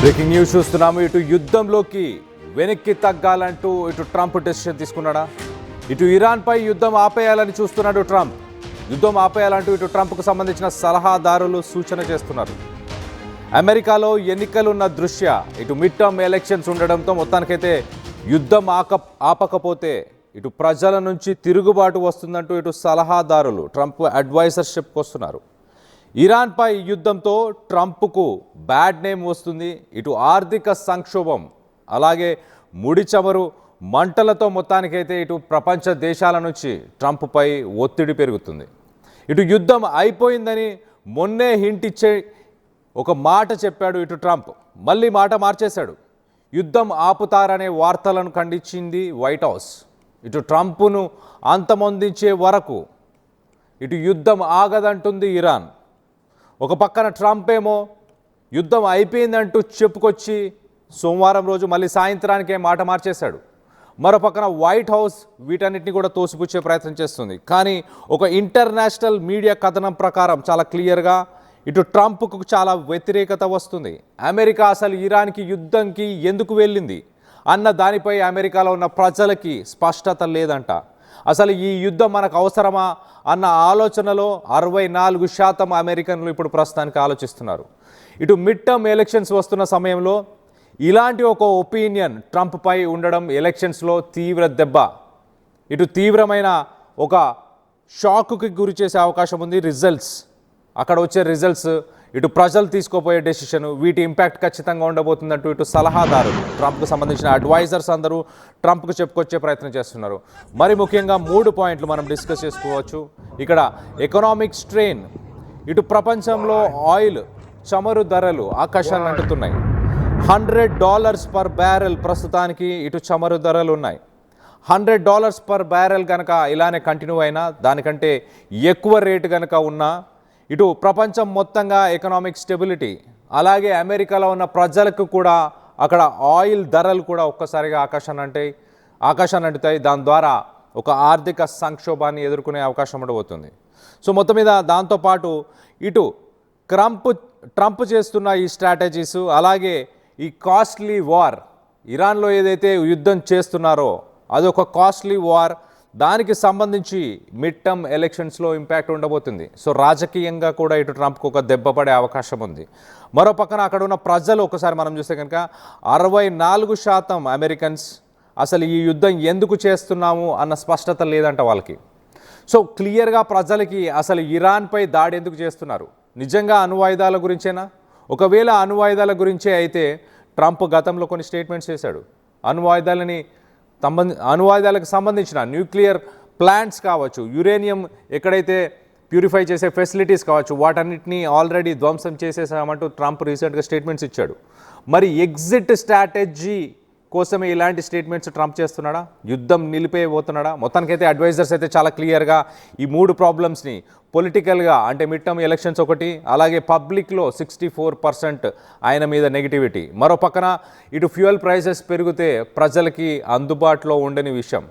Breaking news చూస్తున్నాము. ఇటు యుద్ధంలోకి వెనక్కి తగ్గాలంటూ ఇటు ట్రంప్ డెసిషన్ తీసుకున్నాడా? ఇటు ఇరాన్పై యుద్ధం ఆపేయాలని చూస్తున్నాడు ట్రంప్. యుద్ధం ఆపేయాలంటూ ఇటు ట్రంప్కు సంబంధించిన సలహాదారులు సూచన చేస్తున్నారు. అమెరికాలో ఎన్నికలున్న దృష్ట్యా ఇటు మిడ్ టర్మ్ ఎలక్షన్స్ ఉండడంతో మొత్తానికైతే యుద్ధం ఆపకపోతే ఇటు ప్రజల నుంచి తిరుగుబాటు వస్తుందంటూ ఇటు సలహాదారులు ట్రంప్ అడ్వైజర్షిప్కి వస్తున్నారు. ఇరాన్పై యుద్ధంతో ట్రంప్కు బ్యాడ్ నేమ్ వస్తుంది. ఇటు ఆర్థిక సంక్షోభం అలాగే ముడి చమురు మంటలతో మొత్తానికైతే ఇటు ప్రపంచ దేశాల నుంచి ట్రంప్పై ఒత్తిడి పెరుగుతుంది. ఇటు యుద్ధం అయిపోయిందని మొన్నే హింట్ ఇచ్చే ఒక మాట చెప్పాడు ఇటు ట్రంప్. మళ్ళీ మాట మార్చేశాడు. యుద్ధం ఆపుతారనే వార్తలను ఖండించింది వైట్ హౌస్. ఇటు ట్రంప్ను అంతమొందించే వరకు ఇటు యుద్ధం ఆగదంటుంది ఇరాన్. ఒక పక్కన ట్రంప్ ఏమో యుద్ధం అయిపోయిందంటూ చెప్పుకొచ్చి సోమవారం రోజు మళ్ళీ సాయంత్రానికే మాట మార్చేశాడు. మరో పక్కన వైట్ హౌస్ వీటన్నిటిని కూడా తోసిపుచ్చే ప్రయత్నం చేస్తుంది. కానీ ఒక ఇంటర్నేషనల్ మీడియా కథనం ప్రకారం చాలా క్లియర్గా ఇటు ట్రంప్కు చాలా వ్యతిరేకత వస్తుంది. అమెరికా అసలు ఇరాన్కి యుద్ధంకి ఎందుకు వెళ్ళింది అన్న దానిపై అమెరికాలో ఉన్న ప్రజలకి స్పష్టత లేదంట. అసలు ఈ యుద్ధం మనకు అవసరమా అన్న ఆలోచనలో 64% అమెరికన్లు ఇప్పుడు ప్రస్తుతానికి ఆలోచిస్తున్నారు. ఇటు మిడ్ టర్మ్ ఎలక్షన్స్ వస్తున్న సమయంలో ఇలాంటి ఒక ఒపీనియన్ ట్రంప్పై ఉండడం ఎలక్షన్స్లో తీవ్ర దెబ్బ, ఇటు తీవ్రమైన ఒక షాక్కి గురి చేసే అవకాశం ఉంది. అక్కడ వచ్చే రిజల్ట్స్ ఇటు ప్రజలు తీసుకోపోయే డెసిషన్ వీటి ఇంపాక్ట్ ఖచ్చితంగా ఉండబోతుందంటూ ఇటు సలహాదారులు ట్రంప్కు సంబంధించిన అడ్వైజర్స్ అందరూ ట్రంప్కు చెప్పుకొచ్చే ప్రయత్నం చేస్తున్నారు. మరి ముఖ్యంగా 3 పాయింట్లు మనం డిస్కస్ చేసుకోవచ్చు. ఇక్కడ ఎకనామిక్ స్ట్రెయిన్, ఇటు ప్రపంచంలో ఆయిల్ చమురు ధరలు ఆకాశాన్ని అంటుతున్నాయి. $100 పర్ బ్యారెల్ ప్రస్తుతానికి ఇటు చమురు ధరలు ఉన్నాయి. $100 పర్ బ్యారెల్ కనుక ఇలానే కంటిన్యూ అయినా దానికంటే ఎక్కువ రేటు కనుక ఉన్నా ఇటు ప్రపంచం మొత్తంగా ఎకనామిక్ స్టెబిలిటీ అలాగే అమెరికాలో ఉన్న ప్రజలకు కూడా అక్కడ ఆయిల్ ధరలు కూడా ఒక్కసారిగా ఆకాశాన్ని అంటుతాయి. దాని ద్వారా ఒక ఆర్థిక సంక్షోభాన్ని ఎదుర్కొనే అవకాశం ఉండబోతుంది. సో మొత్తం మీద దాంతోపాటు ఇటు ట్రంప్ చేస్తున్న ఈ స్ట్రాటజీస్ అలాగే ఈ కాస్ట్లీ వార్, ఇరాన్లో ఏదైతే యుద్ధం చేస్తున్నారో అదొక కాస్ట్లీ వార్, దానికి సంబంధించి మిడ్ టర్మ్ ఎలక్షన్స్లో ఇంపాక్ట్ ఉండబోతుంది. సో రాజకీయంగా కూడా ఇటు ట్రంప్కి ఒక దెబ్బ పడే అవకాశం ఉంది. మరో పక్కన అక్కడ ఉన్న ప్రజలు ఒకసారి మనం చూస్తే కనుక 64% అమెరికన్స్ అసలు ఈ యుద్ధం ఎందుకు చేస్తున్నాము అన్న స్పష్టత లేదంట వాళ్ళకి. సో క్లియర్గా ప్రజలకి అసలు ఇరాన్పై దాడి ఎందుకు చేస్తున్నారు, నిజంగా అణ్వాయుధాల గురించేనా? ఒకవేళ అణ్వాయుధాల గురించే అయితే ట్రంప్ గతంలో కొన్ని స్టేట్మెంట్స్ చేశాడు. అణ్వాయుధాలకు సంబంధించిన న్యూక్లియర్ ప్లాంట్స్ కావచ్చు, యురేనియం ఎక్కడైతే ప్యూరిఫై చేసే ఫెసిలిటీస్ కావచ్చు, వాటన్నిటినీ ఆల్రెడీ ధ్వంసం చేసేసామంటూ ట్రంప్ రీసెంట్గా స్టేట్మెంట్స్ ఇచ్చాడు. మరి ఎగ్జిట్ స్ట్రాటజీ కోసమే ఇలాంటి స్టేట్మెంట్స్ ట్రంప్ చేస్తున్నాడా? యుద్ధం నిలిపేయబోతున్నాడా? మొత్తానికైతే అడ్వైజర్స్ అయితే చాలా క్లియర్గా ఈ 3 ప్రాబ్లమ్స్ని పొలిటికల్గా అంటే మిడ్ టర్మ్ ఎలక్షన్స్ ఒకటి, అలాగే పబ్లిక్లో 64% ఆయన మీద నెగిటివిటీ, మరో పక్కన ఇటు ఫ్యూయల్ ప్రైసెస్ పెరిగితే ప్రజలకి అందుబాటులో ఉండని విషయం,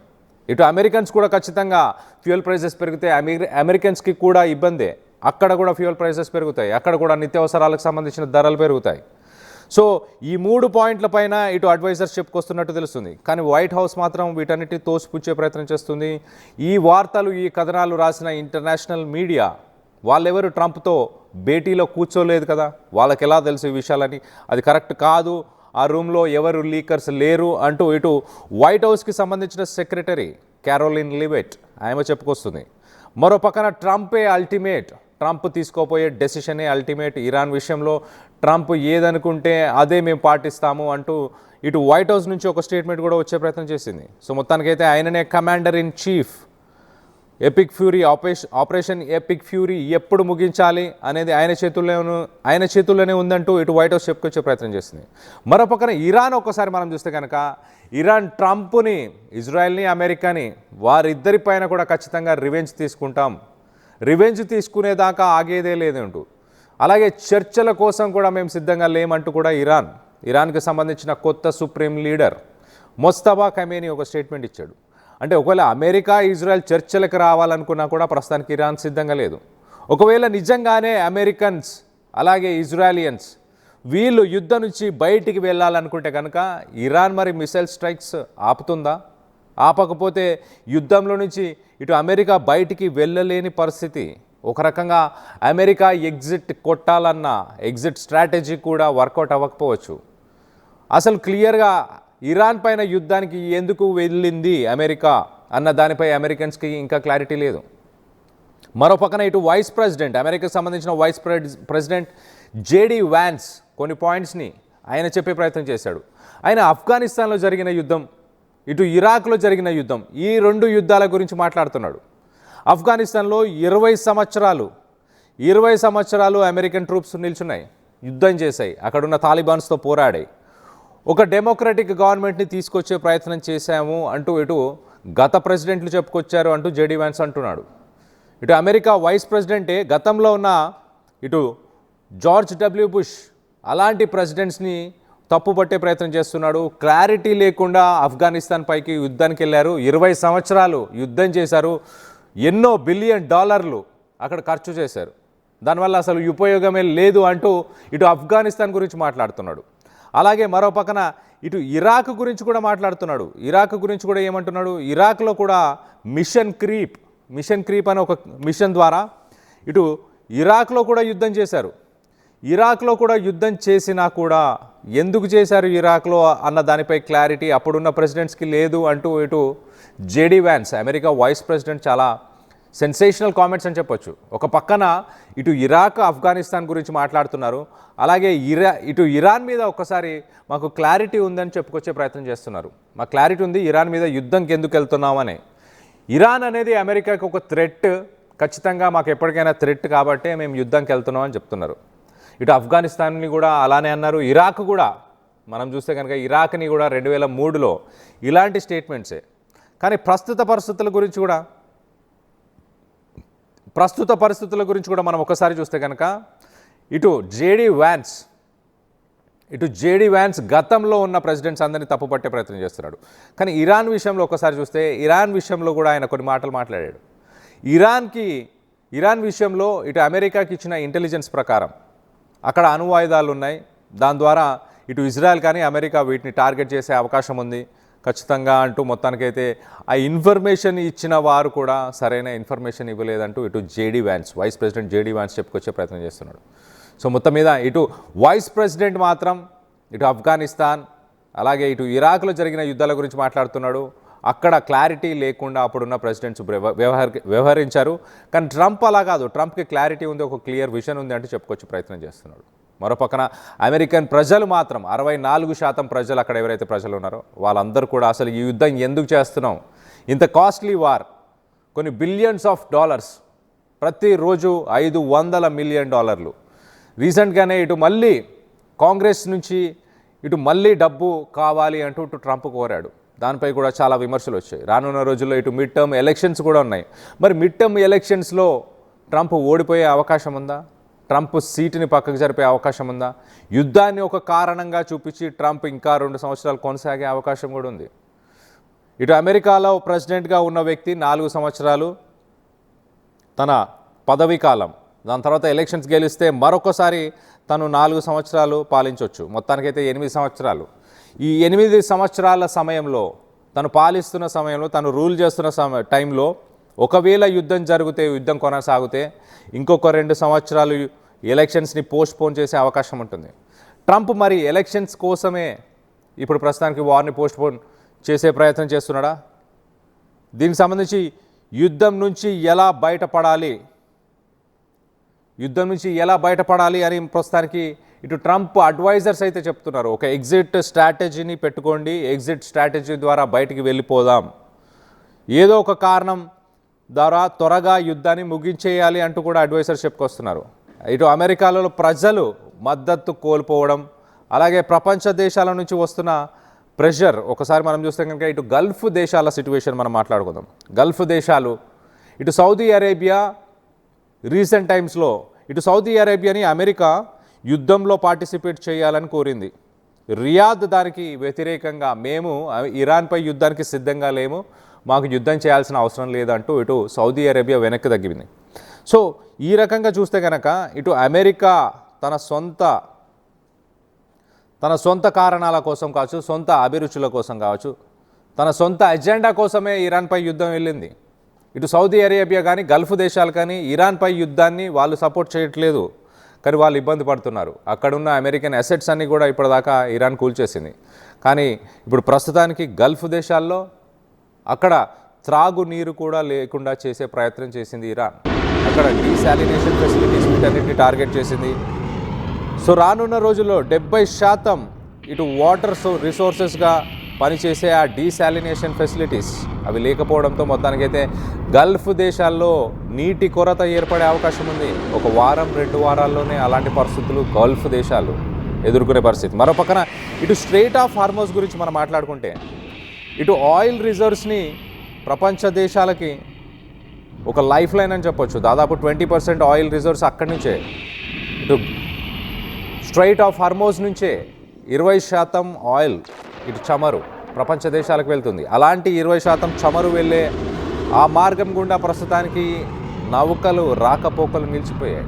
ఇటు అమెరికన్స్ కూడా ఖచ్చితంగా ఫ్యూయల్ ప్రైసెస్ పెరిగితే అమెరికన్స్కి కూడా ఇబ్బందే. అక్కడ కూడా ఫ్యూయల్ ప్రైసెస్ పెరుగుతాయి, అక్కడ కూడా నిత్యావసరాలకు సంబంధించిన ధరలు పెరుగుతాయి. సో ఈ 3 పాయింట్ల పైన ఇటు అడ్వైజర్స్ చెప్పుకొస్తున్నట్టు తెలుస్తుంది. కానీ వైట్ హౌస్ మాత్రం వీటన్నిటిని తోసిపుచ్చే ప్రయత్నం చేస్తుంది. ఈ వార్తలు ఈ కథనాలు రాసిన ఇంటర్నేషనల్ మీడియా వాళ్ళెవరు ట్రంప్తో భేటీలో కూర్చోలేదు కదా, వాళ్ళకి ఎలా తెలుసు ఈ విషయాలని? అది కరెక్ట్ కాదు, ఆ రూమ్లో ఎవరు లీకర్స్ లేరు అంటూ ఇటు వైట్ హౌస్కి సంబంధించిన సెక్రటరీ క్యారోలిన్ లివెట్ ఆమె చెప్పుకొస్తుంది. మరో పక్కన ట్రంప్ తీసుకోపోయే డెసిషనే అల్టిమేట్. ఇరాన్ విషయంలో ట్రంప్ ఏదనుకుంటే అదే మేము పాటిస్తాము అంటూ ఇటు వైట్ హౌస్ నుంచి ఒక స్టేట్మెంట్ కూడా వచ్చే ప్రయత్నం చేసింది. సో మొత్తానికైతే ఆయననే commander in chief. Operation epic fury ఎప్పుడు ముగించాలి అనేది ఆయన చేతుల్లోనే ఉందంటూ ఇటు వైట్ హౌస్ చెప్పుకొచ్చే ప్రయత్నం చేసింది. మరోపక్కన ఇరాన్ ఒక్కసారి మనం చూస్తే కనుక ఇరాన్ ట్రంప్ని, ఇజ్రాయెల్ని, అమెరికాని వారిద్దరిపైన కూడా ఖచ్చితంగా రివెంజ్ తీసుకునేదాకా ఆగేదే లేదంటూ, అలాగే చర్చల కోసం కూడా మేము సిద్ధంగా లేమంటూ కూడా ఇరాన్కి సంబంధించిన కొత్త సుప్రీం లీడర్ మొస్తఫా ఖమేనీ ఒక స్టేట్మెంట్ ఇచ్చాడు. అంటే ఒకవేళ అమెరికా ఇజ్రాయెల్ చర్చలకు రావాలనుకున్నా కూడా ప్రస్తుతానికి ఇరాన్ సిద్ధంగా లేదు. ఒకవేళ నిజంగానే అమెరికన్స్ అలాగే ఇజ్రాయలియన్స్ వీళ్ళు యుద్ధం నుంచి బయటికి వెళ్ళాలనుకుంటే కనుక ఇరాన్ మరి మిసైల్ స్ట్రైక్స్ ఆపుతుందా? ఆపకపోతే యుద్ధంలో నుంచి ఇటు అమెరికా బయటికి వెళ్ళలేని పరిస్థితి. ఒక రకంగా అమెరికా ఎగ్జిట్ కొట్టాలన్న ఎగ్జిట్ స్ట్రాటజీ కూడా వర్కౌట్ అవ్వకపోవచ్చు. అసలు క్లియర్గా ఇరాన్ పైన యుద్ధానికి ఎందుకు వెళ్ళింది అమెరికా అన్న దానిపై అమెరికన్స్కి ఇంకా క్లారిటీ లేదు. మరో పక్కన ఇటు వైస్ ప్రెసిడెంట్, అమెరికాకు సంబంధించిన వైస్ ప్రెసిడెంట్ జేడీ వ్యాన్స్ కొన్ని పాయింట్స్ని ఆయన చెప్పే ప్రయత్నం చేశాడు. ఆయన ఆఫ్ఘనిస్తాన్లో జరిగిన యుద్ధం, ఇటు ఇరాక్లో జరిగిన యుద్ధం, ఈ రెండు యుద్ధాల గురించి మాట్లాడుతున్నాడు. ఆఫ్ఘనిస్తాన్లో 20 సంవత్సరాలు అమెరికన్ ట్రూప్స్ నిల్చున్నాయి, యుద్ధం చేశాయి, అక్కడున్న తాలిబాన్స్తో పోరాడాయి. ఒక డెమోక్రటిక్ గవర్నమెంట్ని తీసుకొచ్చే ప్రయత్నం చేశాము అంటూ ఇటు గత ప్రెసిడెంట్లు చెప్పుకొచ్చారు అంటూ జేడీ వ్యాన్స్ అంటున్నాడు. ఇటు అమెరికా వైస్ ప్రెసిడెంటే గతంలో ఉన్న ఇటు జార్జ్ డబ్ల్యూ బుష్ అలాంటి ప్రెసిడెంట్స్ని తప్పుపట్టే ప్రయత్నం చేస్తున్నాడు. క్లారిటీ లేకుండా ఆఫ్ఘనిస్తాన్ పైకి యుద్ధానికి వెళ్ళారు, 20 సంవత్సరాలు యుద్ధం చేశారు, ఎన్నో బిలియన్ డాలర్లు అక్కడ ఖర్చు చేశారు, దానివల్ల అసలు ఉపయోగమే లేదు అంటూ ఇటు ఆఫ్ఘనిస్తాన్ గురించి మాట్లాడుతున్నాడు. అలాగే మరో పక్కన ఇటు ఇరాక్ గురించి కూడా మాట్లాడుతున్నాడు. ఇరాక్ గురించి కూడా ఏమంటున్నాడు, ఇరాక్లో కూడా మిషన్ క్రీప్ అనే ఒక మిషన్ ద్వారా ఇటు ఇరాక్లో కూడా యుద్ధం చేశారు. ఇరాక్లో కూడా యుద్ధం చేసినా కూడా ఎందుకు చేశారు ఇరాక్లో అన్న దానిపై క్లారిటీ అప్పుడున్న ప్రెసిడెంట్స్కి లేదు అంటూ ఇటు JD Vance America vice president చాలా సెన్సేషనల్ కామెంట్స్ అని చెప్పొచ్చు. ఒక పక్కన ఇటు ఇరాక్ ఆఫ్ఘనిస్తాన్ గురించి మాట్లాడుతున్నారు, అలాగే ఇటు ఇరాన్ మీద ఒక్కసారి మాకు క్లారిటీ ఉందని చెప్పుకొచ్చే ప్రయత్నం చేస్తున్నారు. మాకు క్లారిటీ ఉంది ఇరాన్ మీద యుద్ధంకి ఎందుకు వెళ్తున్నామని. ఇరాన్ అనేది అమెరికాకి ఒక థ్రెట్, ఖచ్చితంగా మాకు ఎప్పటికైనా థ్రెట్ కాబట్టే మేము యుద్ధంకి వెళ్తున్నాం అని చెప్తున్నారు. ఇటు ఆఫ్ఘనిస్తాన్ని కూడా అలానే అన్నారు. ఇరాక్ కూడా మనం చూస్తే కనుక ఇరాక్ని కూడా 2003లో ఇలాంటి స్టేట్మెంట్సే. కానీ ప్రస్తుత పరిస్థితుల గురించి కూడా మనం ఒకసారి చూస్తే కనుక ఇటు జేడీ వ్యాన్స్ గతంలో ఉన్న ప్రెసిడెంట్స్ అందరినీ తప్పుపట్టే ప్రయత్నం చేస్తున్నాడు. కానీ ఇరాన్ విషయంలో ఒకసారి చూస్తే ఇరాన్ విషయంలో కూడా ఆయన కొన్ని మాటలు మాట్లాడాడు. ఇరాన్ విషయంలో ఇటు అమెరికాకి ఇచ్చిన ఇంటెలిజెన్స్ ప్రకారం అక్కడ అణువాయుధాలు ఉన్నాయి, దాని ద్వారా ఇటు ఇజ్రాయెల్ కానీ అమెరికా వీటిని టార్గెట్ చేసే అవకాశం ఉంది ఖచ్చితంగా అంటూ మొత్తానికైతే ఆ ఇన్ఫర్మేషన్ ఇచ్చిన వారు కూడా సరైన ఇన్ఫర్మేషన్ ఇవ్వలేదంటూ ఇటు వైస్ ప్రెసిడెంట్ జేడీ వ్యాన్స్ చెప్పుకొచ్చే ప్రయత్నం చేస్తున్నాడు. సో మొత్తం మీద ఇటు వైస్ ప్రెసిడెంట్ మాత్రం ఇటు ఆఫ్ఘనిస్తాన్ అలాగే ఇటు ఇరాక్లో జరిగిన యుద్ధాల గురించి మాట్లాడుతున్నాడు. అక్కడ క్లారిటీ లేకుండా అప్పుడున్న ప్రెసిడెంట్స్ వ్యవహరించారు. కానీ ట్రంప్ అలా కాదు, ట్రంప్కి క్లారిటీ ఉంది, ఒక క్లియర్ విజన్ ఉంది అంటూ చెప్పుకొచ్చే ప్రయత్నం చేస్తున్నాడు. మరో పక్కన అమెరికన్ ప్రజలు మాత్రం 64% ప్రజలు, అక్కడ ఎవరైతే ప్రజలు ఉన్నారో వాళ్ళందరూ కూడా అసలు ఈ యుద్ధం ఎందుకు చేస్తున్నాం, ఇంత కాస్ట్లీ వార్, కొన్ని బిలియన్స్ ఆఫ్ డాలర్స్, ప్రతిరోజు $500 మిలియన్. రీసెంట్గానే ఇటు మళ్ళీ కాంగ్రెస్ నుంచి ఇటు మళ్ళీ డబ్బు కావాలి అంటూ ఇటు ట్రంప్ కోరాడు. దానిపై కూడా చాలా విమర్శలు వచ్చాయి. రానున్న రోజుల్లో ఇటు మిడ్ టర్మ్ ఎలక్షన్స్ కూడా ఉన్నాయి. మరి మిడ్ టర్మ్ ఎలక్షన్స్లో ట్రంప్ ఓడిపోయే అవకాశం ఉందా? ట్రంప్ సీటుని పక్కకు జరిపే అవకాశం ఉందా? యుద్ధాన్ని ఒక కారణంగా చూపించి ట్రంప్ ఇంకా 2 సంవత్సరాలు కొనసాగే అవకాశం కూడా ఉంది. ఇటు అమెరికాలో ప్రెసిడెంట్గా ఉన్న వ్యక్తి 4 సంవత్సరాలు తన పదవీ కాలం, దాని తర్వాత ఎలక్షన్స్ గెలిస్తే మరొకసారి తను 4 సంవత్సరాలు పాలించవచ్చు. మొత్తానికైతే 8 సంవత్సరాలు. ఈ 8 సంవత్సరాల సమయంలో తను పాలిస్తున్న సమయంలో, తను రూల్ చేస్తున్న టైంలో ఒకవేళ యుద్ధం కొనసాగితే ఇంకొక 2 సంవత్సరాలు ఎలక్షన్స్ని పోస్ట్పోన్ చేసే అవకాశం ఉంటుంది. ట్రంప్ మరి ఎలక్షన్స్ కోసమే ఇప్పుడు ప్రస్తుతానికి వార్ని పోస్ట్పోన్ చేసే ప్రయత్నం చేస్తున్నాడా? దీనికి సంబంధించి యుద్ధం నుంచి ఎలా బయటపడాలి అని ప్రస్తుతానికి ఇటు ట్రంప్ అడ్వైజర్స్ అయితే చెప్తున్నారు. ఒక ఎగ్జిట్ స్ట్రాటజీని పెట్టుకోండి, ఎగ్జిట్ స్ట్రాటజీ ద్వారా బయటికి వెళ్ళిపోదాం, ఏదో ఒక కారణం ద్వారా త్వరగా యుద్ధాన్ని ముగించేయాలి అంటూ కూడా అడ్వైజర్స్ చెప్పుకొస్తున్నారు. ఇటు అమెరికాలో ప్రజలు మద్దతు కోల్పోవడం, అలాగే ప్రపంచ దేశాల నుంచి వస్తున్న ప్రెషర్, ఒకసారి మనం చూస్తే కనుక ఇటు గల్ఫ్ దేశాల సిచ్యువేషన్ మనం మాట్లాడుకుందాం. గల్ఫ్ దేశాలు ఇటు సౌదీ అరేబియా రీసెంట్ టైమ్స్లో ఇటు సౌదీ అరేబియాని అమెరికా యుద్ధంలో పార్టిసిపేట్ చేయాలని కోరింది. రియాద్ దానికి వ్యతిరేకంగా మేము ఇరాన్పై యుద్ధానికి సిద్ధంగా లేము, మాకు యుద్ధం చేయాల్సిన అవసరం లేదంటూ ఇటు సౌదీ అరేబియా వెనక్కి తగ్గింది. సో ఈ రకంగా చూస్తే కనుక ఇటు అమెరికా తన సొంత తన సొంత కారణాల కోసం కావచ్చు, సొంత అభిరుచుల కోసం కావచ్చు, తన సొంత ఎజెండా కోసమే ఇరాన్పై యుద్ధం వెళ్ళింది. ఇటు సౌదీ అరేబియా కానీ గల్ఫ్ దేశాలు కానీ ఇరాన్పై యుద్ధాన్ని వాళ్ళు సపోర్ట్ చేయట్లేదు, కానీ వాళ్ళు ఇబ్బంది పడుతున్నారు. అక్కడున్న అమెరికన్ అసెట్స్ అన్నీ కూడా ఇప్పటిదాకా ఇరాన్ కూల్చేసింది. కానీ ఇప్పుడు ప్రస్తుతానికి గల్ఫ్ దేశాల్లో అక్కడ త్రాగునీరు కూడా లేకుండా చేసే ప్రయత్నం చేసింది ఇరాన్. అక్కడ డీశాలినేషన్ ఫెసిలిటీస్ వీటన్నిటిని టార్గెట్ చేసింది. సో రానున్న రోజుల్లో 70% ఇటు వాటర్ రిసోర్సెస్గా పనిచేసే ఆ డీశాలినేషన్ ఫెసిలిటీస్ అవి లేకపోవడంతో మొత్తానికైతే గల్ఫ్ దేశాల్లో నీటి కొరత ఏర్పడే అవకాశం ఉంది. ఒక వారం 2 వారాల్లోనే అలాంటి పరిస్థితులు గల్ఫ్ దేశాలు ఎదుర్కొనే పరిస్థితి. మరో పక్కన ఇటు స్ట్రెయిట్ ఆఫ్ హార్మోస్ గురించి మనం మాట్లాడుకుంటే ఇటు ఆయిల్ రిజర్వ్స్ని ప్రపంచ దేశాలకి ఒక లైఫ్ లైన్ అని చెప్పొచ్చు. దాదాపు 20% ఆయిల్ రిజర్వ్స్ అక్కడి నుంచే, ఇటు స్ట్రెయిట్ ఆఫ్ హార్మోస్ నుంచే 20% ఆయిల్ ఇటు చమురు ప్రపంచ దేశాలకు వెళ్తుంది. అలాంటి 20% చమురు వెళ్ళే ఆ మార్గం గుండా ప్రస్తుతానికి నౌకలు రాకపోకలు నిలిచిపోయాయి.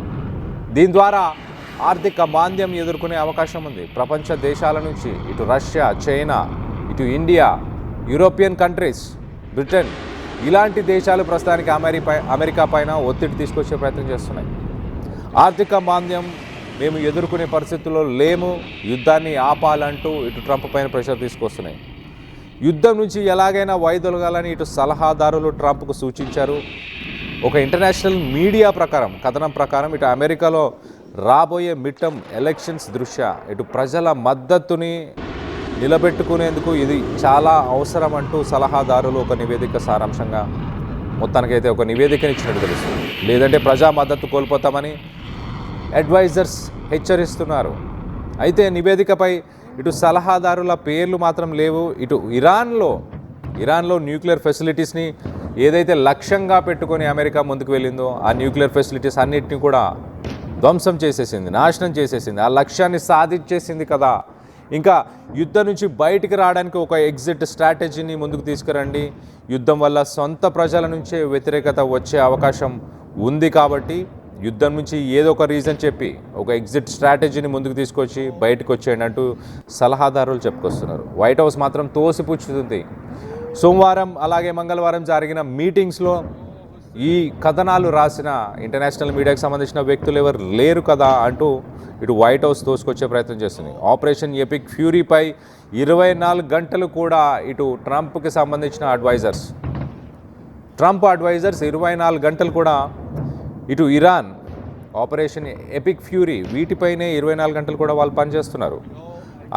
దీని ద్వారా ఆర్థిక మాంద్యం ఎదుర్కొనే అవకాశం ఉంది. ప్రపంచ దేశాల నుంచి ఇటు రష్యా, చైనా, ఇటు ఇండియా, యూరోపియన్ కంట్రీస్, బ్రిటన్ ఇలాంటి దేశాలు ప్రస్తుతానికి అమెరికా పైన ఒత్తిడి తీసుకొచ్చే ప్రయత్నం చేస్తున్నాయి. ఆర్థిక మాంద్యం మేము ఎదుర్కొనే పరిస్థితుల్లో లేము, యుద్ధాన్ని ఆపాలంటూ ఇటు ట్రంప్ పైన ప్రెషర్ తీసుకొస్తున్నాయి. యుద్ధం నుంచి ఎలాగైనా వైదొలగాలని ఇటు సలహాదారులు ట్రంప్కు సూచించారు. ఒక ఇంటర్నేషనల్ మీడియా కథనం ప్రకారం ఇటు అమెరికాలో రాబోయే మిడ్ టర్మ్ ఎలక్షన్స్ దృష్ట్యా ఇటు ప్రజల మద్దతుని నిలబెట్టుకునేందుకు ఇది చాలా అవసరం అంటూ సలహాదారులు ఒక నివేదిక సారాంశంగా మొత్తానికైతే ఒక నివేదికను ఇచ్చినట్టు తెలుస్తుంది. లేదంటే ప్రజా మద్దతు కోల్పోతామని అడ్వైజర్స్ హెచ్చరిస్తున్నారు. అయితే నివేదికపై ఇటు సలహాదారుల పేర్లు మాత్రం లేవు. ఇటు ఇరాన్లో న్యూక్లియర్ ఫెసిలిటీస్ని ఏదైతే లక్ష్యంగా పెట్టుకొని అమెరికా ముందుకు వెళ్ళిందో ఆ న్యూక్లియర్ ఫెసిలిటీస్ అన్నిటిని కూడా ధ్వంసం చేసేసింది, నాశనం చేసేసింది. ఆ లక్ష్యాన్ని సాధించేసింది కదా, ఇంకా యుద్ధం నుంచి బయటికి రావడానికి ఒక ఎగ్జిట్ స్ట్రాటజీని ముందుకు తీసుకురండి. యుద్ధం వల్ల సొంత ప్రజల నుంచే వ్యతిరేకత వచ్చే అవకాశం ఉంది కాబట్టి యుద్ధం నుంచి ఏదో ఒక రీజన్ చెప్పి ఒక ఎగ్జిట్ స్ట్రాటజీని ముందుకు తీసుకొచ్చి బయటకు వచ్చేయండి అంటూ సలహాదారులు చెప్పుకొస్తున్నారు. వైట్ హౌస్ మాత్రం తోసిపుచ్చుతుంది. సోమవారం అలాగే మంగళవారం జరిగిన మీటింగ్స్లో ఈ కథనాలు రాసిన ఇంటర్నేషనల్ మీడియాకు సంబంధించిన వ్యక్తులు ఎవరు లేరు కదా అంటూ ఇటు వైట్ హౌస్ తోసుకొచ్చే ప్రయత్నం చేస్తుంది. ఆపరేషన్ ఎపిక్ ఫ్యూరీపై 24 గంటలు కూడా ఇటు ట్రంప్కి సంబంధించిన ట్రంప్ అడ్వైజర్స్ 24 గంటలు కూడా ఇటు ఇరాన్ ఆపరేషన్ ఎపిక్ ఫ్యూరీ వీటిపైనే 24 గంటలు కూడా వాళ్ళు పనిచేస్తున్నారు.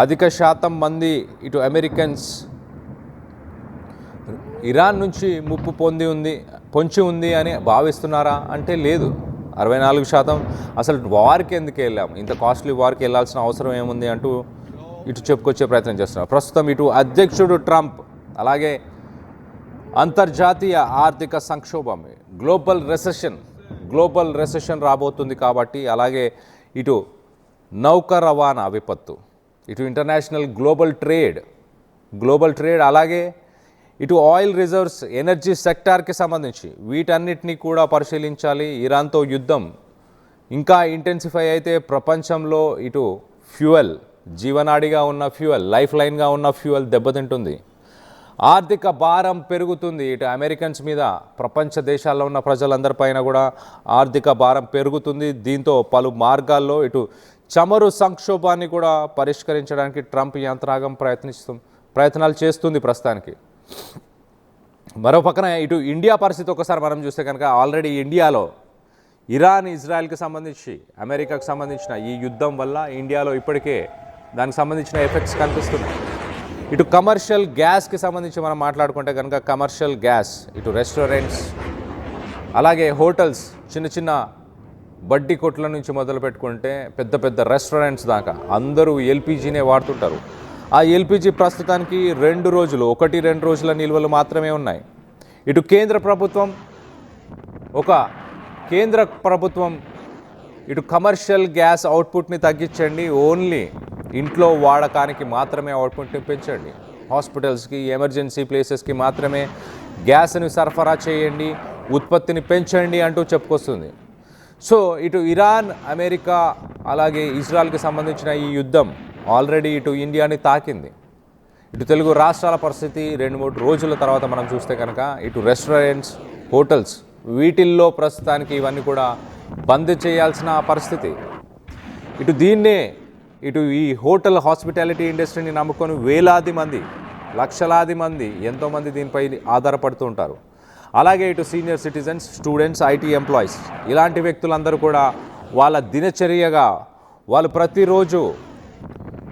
అధిక శాతం మంది ఇటు అమెరికన్స్ ఇరాన్ నుంచి ముప్పు పొంచి ఉంది అని భావిస్తున్నారా అంటే లేదు. 64% అసలు వార్కి ఎందుకు వెళ్ళాము, ఇంత కాస్ట్లీ వార్కి వెళ్ళాల్సిన అవసరం ఏముంది అంటూ ఇటు చెప్పుకొచ్చే ప్రయత్నం చేస్తున్నారు. ప్రస్తుతం ఇటు అధ్యక్షుడు ట్రంప్ అలాగే అంతర్జాతీయ ఆర్థిక సంక్షోభం గ్లోబల్ రెసెషన్ రాబోతుంది కాబట్టి, అలాగే ఇటు నౌక రవాణా విపత్తు, ఇటు ఇంటర్నేషనల్ గ్లోబల్ ట్రేడ్ అలాగే ఇటు ఆయిల్ రిజర్వ్స్, ఎనర్జీ సెక్టార్కి సంబంధించి వీటన్నిటినీ కూడా పరిశీలించాలి. ఇరాన్తో యుద్ధం ఇంకా ఇంటెన్సిఫై అయితే ప్రపంచంలో ఇటు ఫ్యూయల్, జీవనాడిగా ఉన్న ఫ్యూయల్, లైఫ్ లైన్గా ఉన్న ఫ్యూయల్ దెబ్బతింటుంది. ఆర్థిక భారం పెరుగుతుంది. ఇటు అమెరికన్స్ మీద, ప్రపంచ దేశాల్లో ఉన్న ప్రజలందరిపైన కూడా ఆర్థిక భారం పెరుగుతుంది. దీంతో పలు మార్గాల్లో ఇటు చమురు సంక్షోభాన్ని కూడా పరిష్కరించడానికి ట్రంప్ యంత్రాంగం ప్రయత్నాలు చేస్తుంది ప్రస్తుతానికి. మరో పక్కన ఇటు ఇండియా పరిస్థితి ఒకసారి మనం చూస్తే కనుక ఆల్రెడీ ఇండియాలో ఇరాన్, ఇజ్రాయెల్కి సంబంధించి, అమెరికాకు సంబంధించిన ఈ యుద్ధం వల్ల ఇండియాలో ఇప్పటికే దానికి సంబంధించిన ఎఫెక్ట్స్ కనిపిస్తున్నాయి. ఇటు కమర్షియల్ గ్యాస్కి సంబంధించి మనం మాట్లాడుకుంటే కనుక కమర్షియల్ గ్యాస్ ఇటు రెస్టారెంట్స్ అలాగే హోటల్స్, చిన్న బడ్డీ కొట్ల నుంచి మొదలు పెట్టుకుంటే పెద్ద రెస్టారెంట్స్ దాకా అందరూ ఎల్పిజినే వాడుతుంటారు. ఆ ఎల్పిజి ప్రస్తుతానికి 2 రోజుల నిల్వలు మాత్రమే ఉన్నాయి. ఇటు కేంద్ర ప్రభుత్వం ఇటు కమర్షియల్ గ్యాస్ అవుట్పుట్ని తగ్గించండి, ఓన్లీ ఇంట్లో వాడకానికి మాత్రమే అవుట్పుట్ని పెంచండి, హాస్పిటల్స్కి, ఎమర్జెన్సీ ప్లేసెస్కి మాత్రమే గ్యాస్ని సరఫరా చేయండి, ఉత్పత్తిని పెంచండి అంటూ చెప్పుకొస్తుంది. సో ఇటు ఇరాన్, అమెరికా అలాగే ఇజ్రాయెల్కి సంబంధించిన ఈ యుద్ధం ఆల్రెడీ ఇటు ఇండియాని తాకింది. ఇటు తెలుగు రాష్ట్రాల పరిస్థితి 2-3 రోజుల తర్వాత మనం చూస్తే కనుక ఇటు రెస్టారెంట్స్, హోటల్స్ వీటిల్లో ప్రస్తుతానికి ఇవన్నీ కూడా బంద్ చేయాల్సిన పరిస్థితి. ఇటు ఈ హోటల్ హాస్పిటాలిటీ ఇండస్ట్రీని నమ్ముకొని వేలాది మంది, లక్షలాది మంది, ఎంతోమంది దీనిపై ఆధారపడుతూ ఉంటారు. అలాగే ఇటు senior citizens, students, IT employees ఇలాంటి వ్యక్తులందరూ కూడా వాళ్ళ దినచర్యగా వాళ్ళు ప్రతిరోజు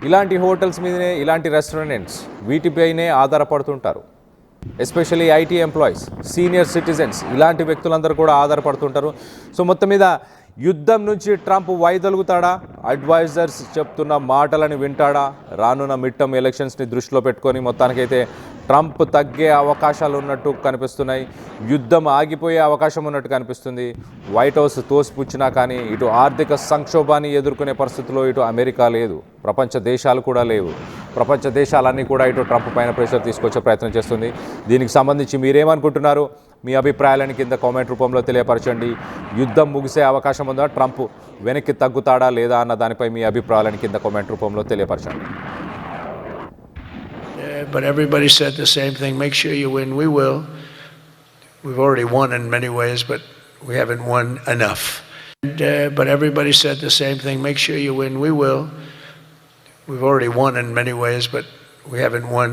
ఇలాంటి హోటల్స్ మీదనే, ఇలాంటి రెస్టారెంట్స్ వీటిపైనే ఆధారపడుతుంటారు. Especially IT employees, senior citizens ఇలాంటి వ్యక్తులందరూ కూడా ఆధారపడుతుంటారు. సో మొత్తం మీద యుద్ధం నుంచి ట్రంప్ వైదొలుగుతాడా? అడ్వైజర్స్ చెప్తున్న మాటలను వింటాడా? రానున్న మిడ్ టర్మ్ ఎలక్షన్స్ని దృష్టిలో పెట్టుకొని మొత్తానికైతే ట్రంప్ తగ్గే అవకాశాలు ఉన్నట్టు కనిపిస్తున్నాయి. యుద్ధం ఆగిపోయే అవకాశం ఉన్నట్టు కనిపిస్తుంది. వైట్ హౌస్ తోసిపుచ్చినా కానీ ఇటు ఆర్థిక సంక్షోభాన్ని ఎదుర్కొనే పరిస్థితిలో ఇటు అమెరికా లేదు, ప్రపంచ దేశాలు కూడా లేవు. ప్రపంచ దేశాలన్నీ కూడా ఇటు ట్రంప్ పైన ప్రెషర్ తీసుకొచ్చే ప్రయత్నం చేస్తుంది. దీనికి సంబంధించి మీరేమనుకుంటున్నారు? మీ అభిప్రాయాలను కింద కామెంట్ రూపంలో తెలియపరచండి. యుద్ధం ముగిసే అవకాశం ఉందా? ట్రంప్ వెనక్కి తగ్గుతాడా లేదా అన్న దానిపై మీ అభిప్రాయాలను కింద కామెంట్ రూపంలో తెలియపరచండి. But everybody said the same thing. Make sure you win. We will. We've already won in many ways, but we haven't won enough. But everybody said the same thing. Make sure you win. We will. We've already won in many ways, but we haven't won